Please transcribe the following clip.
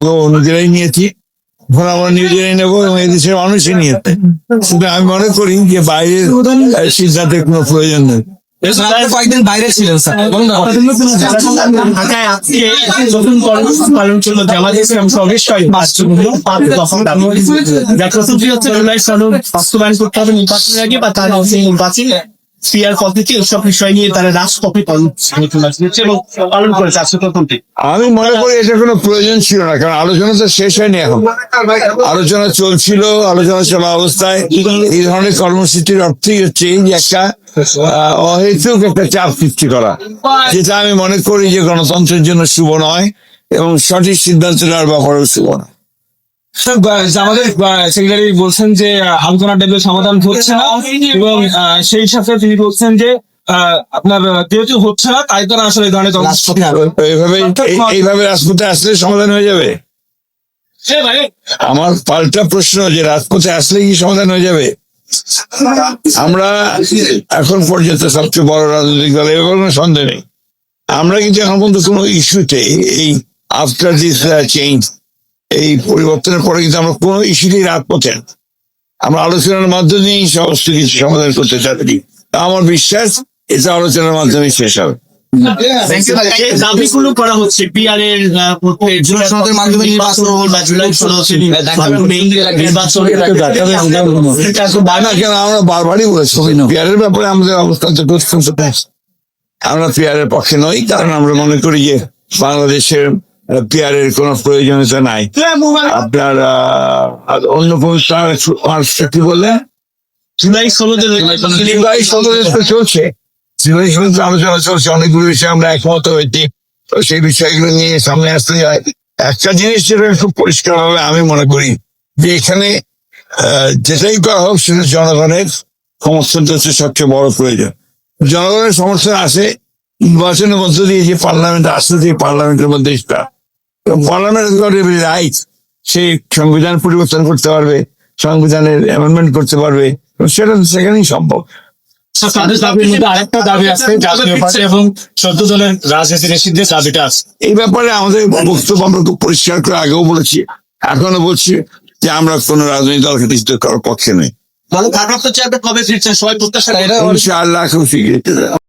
নিজেরাই নিয়েছি, এখন আমরা নিজেরাই নেবো এবং এদেশের মানুষই নিয়েছে। কিন্তু আমি মনে করি যে বাইরের সিদ্ধান্তের কোনো প্রয়োজন নেই। কয়েকদিন বাইরে ছিলেন স্যার। ঢাকায় আজকে নতুন কর্মসূচি পালন করলো জামাত ইসলাম সর্বশেষ 5 দফা দাবি। যার প্রথমটি হচ্ছে জুলাই সনদ বাস্তবায়ন করতে হবে নির্বাচনের আগে বা তার নির্বাচনে ক্রিয়ার পদ্ধতি সব বিষয় নিয়ে তারা রাষ্ট্রপতি এবং পালন করেছে আজকে প্রথমটি। আমি মনে করি এটা কোনো প্রয়োজন ছিল না, কারণ আলোচনা তো শেষ হয়নি এখন, আলোচনা চলছিল। আলোচনা চলা অবস্থায় এই ধরনের কর্মসূচির অর্থই হচ্ছে যে একটা অহেতুক একটা চাপ সৃষ্টি করা, যেটা আমি মনে করি যে গণতন্ত্রের জন্য শুভ নয় এবং সঠিক সিদ্ধান্ত নেওয়ার ব্যাপারেও শুভ নয়। আমাদের সেক্রেটারি বলছেন যে আলোচনা টেবিল সমাধান হচ্ছে না এবং সেই সাথে তিনি বলছেন যে আপনার যেহেতু হচ্ছে না তাই তারা আসলে এই ধরনের এইভাবে রাজপথে আসলে সমাধান হয়ে যাবে। আমার পাল্টা প্রশ্ন যে রাজপথে আসলে কি সমাধান হয়ে যাবে? আমরা এখন পর্যন্ত সবচেয়ে বড় রাজনৈতিক দল, এবার কোনো সন্দেহ নেই। আমরা কিন্তু এখন পর্যন্ত কোনো ইস্যুতে এই আফটার দিস চেঞ্জ, এই পরিবর্তনের পরে কিন্তু আমরা কোনো ইস্যুতেই রাজপথে, আমরা আলোচনার মাধ্যমেই সমস্ত কিছু সমাধান করতে চাচ্ছি। আমার বিশ্বাস এটা আলোচনার মাধ্যমে শেষ হবে। দাবিগুলো করা হচ্ছে পিআর এর মাধ্যমে নির্বাচন বা জুলাই কেন আমরা বারবারই বলেছি পিআরের ব্যাপারে আমাদের অবস্থান তো আমরা পিআরের পক্ষে নই, কারণ আমরা মনে করি যে বাংলাদেশের পিআরের কোনো প্রয়োজনীয়তা নাই। আপনার অন্য কি বললেন জুলাই চলছে, আলোচনা চলছে, অনেকগুলো বিষয়ে আমরা একমত হয়েছি। তো সেই বিষয়গুলো নিয়ে সামনে আসতে হয়। একটা জিনিস যেটা খুব পরিষ্কার ভাবে আমি মনে করি যে এখানে যেটাই করা হোক সেটা জনগণের সমর্থনটা হচ্ছে সবচেয়ে বড় প্রয়োজন। জনগণের সমর্থন আসে নির্বাচনের মধ্য দিয়ে, যে পার্লামেন্ট আসতে যে পার্লামেন্টের মধ্যে পার্লামেন্টের রাইট, সে সংবিধান পরিবর্তন করতে পারবে, সংবিধানের অ্যামেন্ডমেন্ট করতে পারবে, সেটা সেখানেই সম্ভব। আরেকটা দাবি আছে জাতীয় পার্টি এবং 14 দলের রাজনীতি নিষিদ্ধের দাবিটা আছে। এই ব্যাপারে আমাদের বক্তব্য আমরা খুব পরিষ্কার করে আগেও বলেছি, এখনো বলছি যে আমরা কোন রাজনৈতিক দলকে নিষিদ্ধ করার পক্ষে নেই। ভারপ্রাপ্ত চেয়ারম্যান কবে ফিরছেন সবাই প্রত্যাশা? ইনশাআল্লাহ খুব শীঘ্রই।